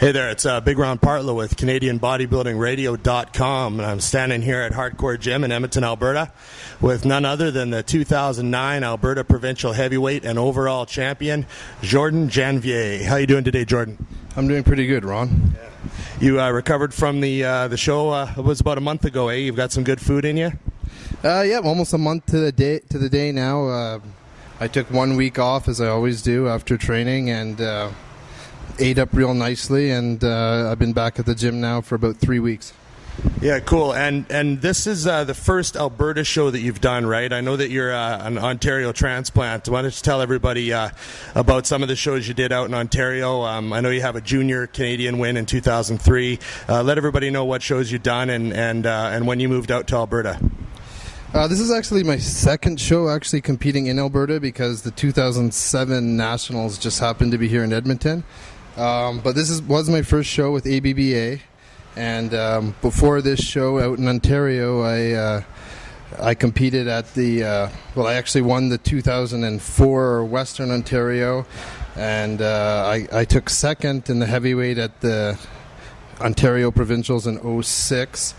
Hey there, it's Big Ron Partlow with CanadianBodybuildingRadio.com, and I'm standing here at Hardcore Gym in Edmonton, Alberta, with none other than the 2009 Alberta Provincial Heavyweight and overall champion, Jordan Janvier. How you doing today, Jordan? I'm doing pretty good, Ron. Yeah. You recovered from the show. It was about a month ago, eh? You've got some good food in you? Yeah, almost a month to the day now. I took 1 week off, as I always do, after training, and ate up real nicely, and I've been back at the gym now for about 3 weeks. Yeah, cool. And this is the first Alberta show that you've done, right? I know that you're an Ontario transplant. Why don't you tell everybody about some of the shows you did out in Ontario? I know you have a junior Canadian win in 2003. Let everybody know what shows you've done and when you moved out to Alberta. This is actually my second show actually competing in Alberta, because the 2007 Nationals just happened to be here in Edmonton. But this was my first show with ABBA, and before this show out in Ontario, I competed at I actually won the 2004 Western Ontario, and I took second in the heavyweight at the Ontario Provincials in 2006.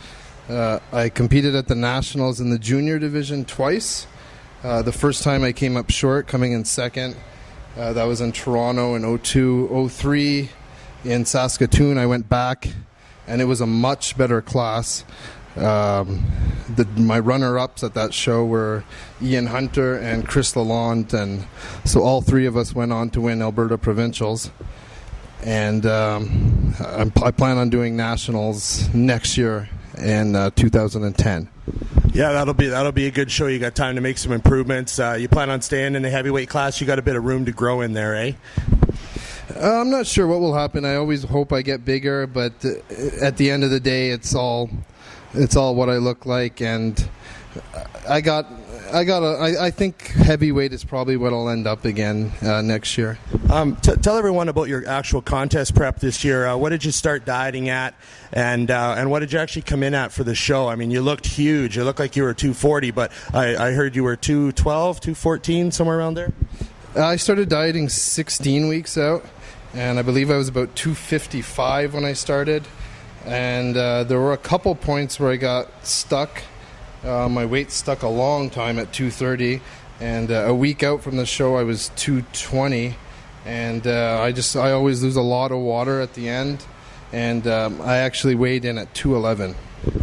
I competed at the Nationals in the junior division twice. The first time I came up short, coming in second. That was in Toronto in 2002. 2003 in Saskatoon, I went back, and it was a much better class. My runner-ups at that show were Ian Hunter and Chris Lalonde, and so all three of us went on to win Alberta Provincials. And I plan on doing Nationals next year in 2010. Yeah, that'll be a good show. You got time to make some improvements. You plan on staying in the heavyweight class? You got a bit of room to grow in there, eh? I'm not sure what will happen. I always hope I get bigger, but at the end of the day, it's all what I look like, and I think heavyweight is probably what I'll end up again next year. Tell everyone about your actual contest prep this year. What did you start dieting at, and what did you actually come in at for the show? I mean, you looked huge. You looked like you were 240, but I heard you were 212, 214, somewhere around there? I started dieting 16 weeks out, and I believe I was about 255 when I started. And there were a couple points where I got stuck. My weight stuck a long time at 230, and a week out from the show I was 220, and I always lose a lot of water at the end, and I actually weighed in at 211.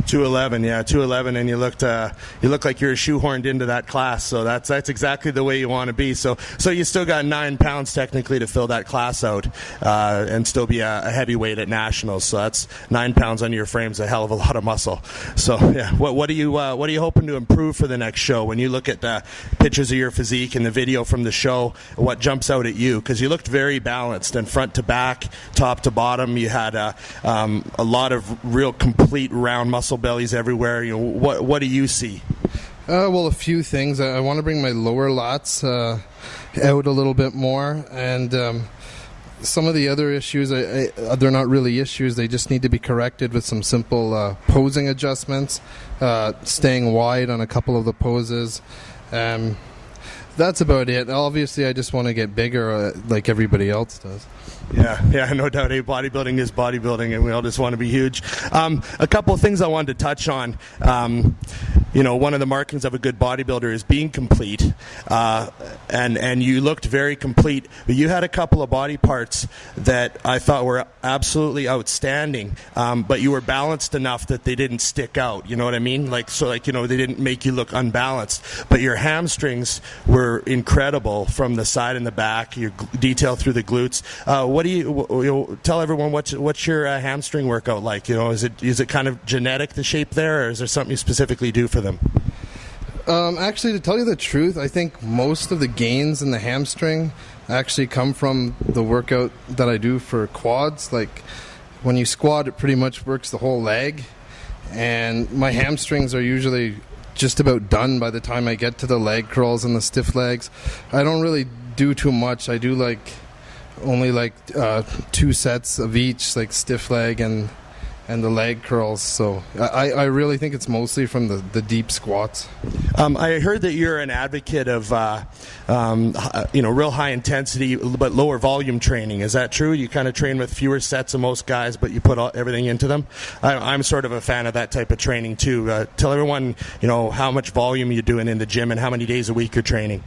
211, yeah, 211, and you looked like you were shoehorned into that class. So that's exactly the way you want to be. So you still got 9 pounds technically to fill that class out, and still be a heavyweight at nationals. So that's 9 pounds under your frame's a hell of a lot of muscle. So yeah, what are you hoping to improve for the next show? When you look at the pictures of your physique and the video from the show, what jumps out at you? Because you looked very balanced, and front to back, top to bottom, you had a lot of real complete round muscle bellies everywhere. You know, what do you see? Well, a few things. I want to bring my lower lats out a little bit more, and some of the other issues, they're not really issues. They just need to be corrected with some simple posing adjustments, staying wide on a couple of the poses. That's about it. Obviously, I just want to get bigger like everybody else does. Yeah, no doubt. Hey, bodybuilding is bodybuilding, and we all just want to be huge. A couple of things I wanted to touch on. One of the markings of a good bodybuilder is being complete, and you looked very complete. But you had a couple of body parts that I thought were absolutely outstanding, but you were balanced enough that they didn't stick out. You know what I mean? They didn't make you look unbalanced. But your hamstrings were incredible from the side and the back. Your detail through the glutes. What do you tell everyone? What's your hamstring workout like? Is it kind of genetic, the shape there, or is there something you specifically do for them? Actually, to tell you the truth, I think most of the gains in the hamstring actually come from the workout that I do for quads. Like when you squat, it pretty much works the whole leg, and my hamstrings are usually just about done by the time I get to the leg curls and the stiff legs. I don't really do too much. I do only 2 sets of each, like stiff leg and and the leg curls. So I really think it's mostly from the deep squats. I heard that you're an advocate of real high intensity but lower volume training. Is that true? You kind of train with fewer sets of most guys, but you put everything into them. I'm sort of a fan of that type of training too. Tell everyone how much volume you're doing in the gym and how many days a week you're training.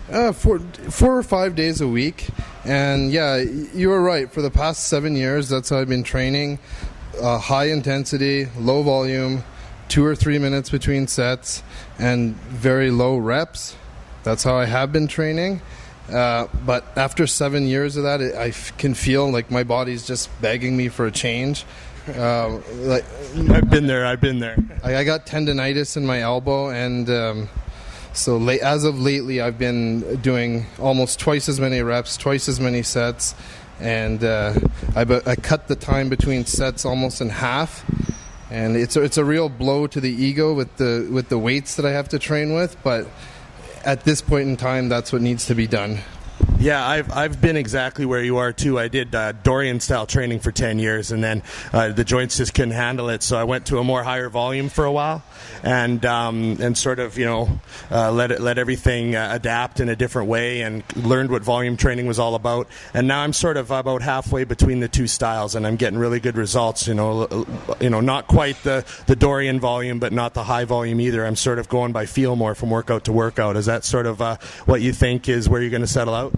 4 or 5 days a week. And yeah, you were right. For the past 7 years, that's how I've been training. High intensity, low volume, 2 or 3 minutes between sets, and very low reps. That's how I have been training. But after 7 years of that, I can feel like my body's just begging me for a change. I've been there. I got tendonitis in my elbow, and so as of lately, I've been doing almost twice as many reps, twice as many sets, and I cut the time between sets almost in half. And it's a real blow to the ego with the weights that I have to train with. But at this point in time, that's what needs to be done. Yeah, I've been exactly where you are too. I did Dorian style training for 10 years, and then the joints just couldn't handle it. So I went to a more higher volume for a while, and sort of let everything adapt in a different way, and learned what volume training was all about. And now I'm sort of about halfway between the two styles, and I'm getting really good results. Not quite the Dorian volume, but not the high volume either. I'm sort of going by feel more from workout to workout. Is that sort of what you think is where you're going to settle out?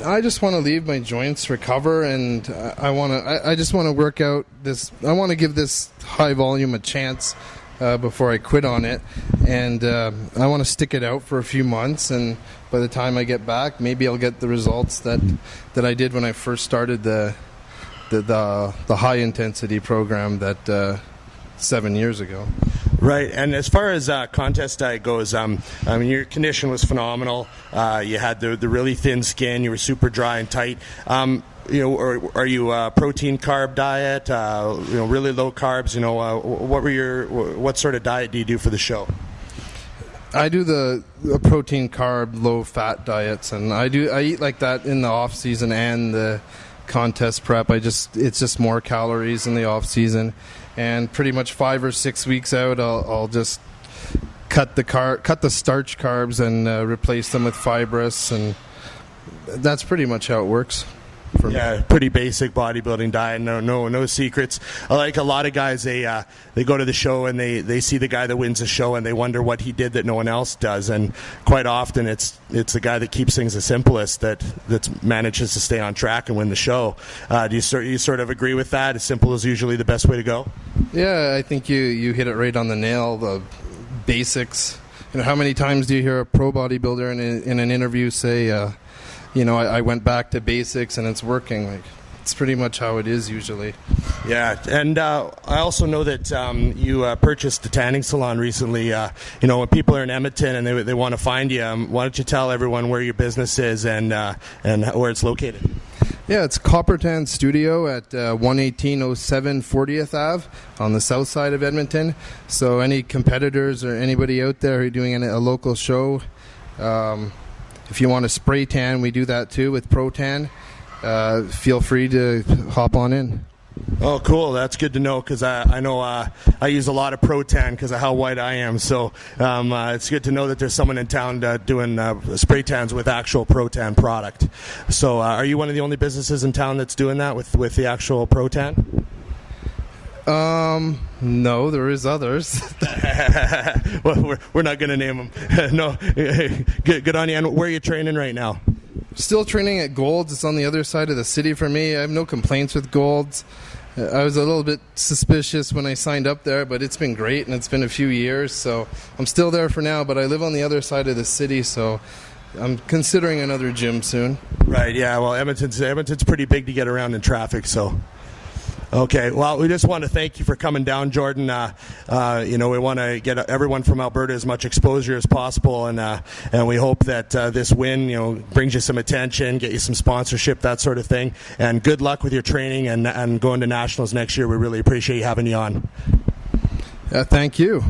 I just want to leave my joints recover, and I just want to work out this. I want to give this high volume a chance before I quit on it, and I want to stick it out for a few months. And by the time I get back, maybe I'll get the results that I did when I first started the high intensity program that 7 years ago. Right, and as far as contest diet goes, your condition was phenomenal. You had the really thin skin. You were super dry and tight. Are you a protein carb diet? Really low carbs. What sort of diet do you do for the show? I do the protein carb low fat diets, and I eat like that in the off season and the contest prep. It's just more calories in the off season. And pretty much 5 or 6 weeks out, I'll just cut the starch carbs and replace them with fibrous, and that's pretty much how it works. Yeah, pretty basic bodybuilding diet. No secrets. I like a lot of guys. They go to the show and they see the guy that wins the show and they wonder what he did that no one else does. And quite often it's the guy that keeps things the simplest that manages to stay on track and win the show. Do you sort of agree with that? As simple is usually the best way to go. Yeah, I think you hit it right on the nail. The basics. How many times do you hear a pro bodybuilder in an interview say, I went back to basics and it's working? Like, it's pretty much how it is usually. Yeah, and I also know that you purchased a tanning salon recently. When people are in Edmonton and they want to find you, why don't you tell everyone where your business is and where it's located? Yeah, it's Copper Tan Studio at 11807 40th Ave on the south side of Edmonton. So any competitors or anybody out there who are doing a local show, if you want to spray tan, we do that too with Pro-Tan. Feel free to hop on in. Oh, cool. That's good to know, because I know I use a lot of Pro-Tan because of how white I am. So it's good to know that there's someone in town doing spray tans with actual Pro-Tan product. So are you one of the only businesses in town that's doing that with the actual Pro-Tan? No, there is others. Well, we're not going to name them. No, good on you. And where are you training right now? Still training at Gold's. It's on the other side of the city for me. I have no complaints with Gold's. I was a little bit suspicious when I signed up there, but it's been great, and it's been a few years, so I'm still there for now, but I live on the other side of the city, so I'm considering another gym soon. Right, yeah, well, Edmonton's pretty big to get around in traffic, so... Okay, well, we just want to thank you for coming down, Jordan. We want to get everyone from Alberta as much exposure as possible, and we hope that this win, brings you some attention, get you some sponsorship, that sort of thing. And good luck with your training and going to nationals next year. We really appreciate you having you on. Thank you.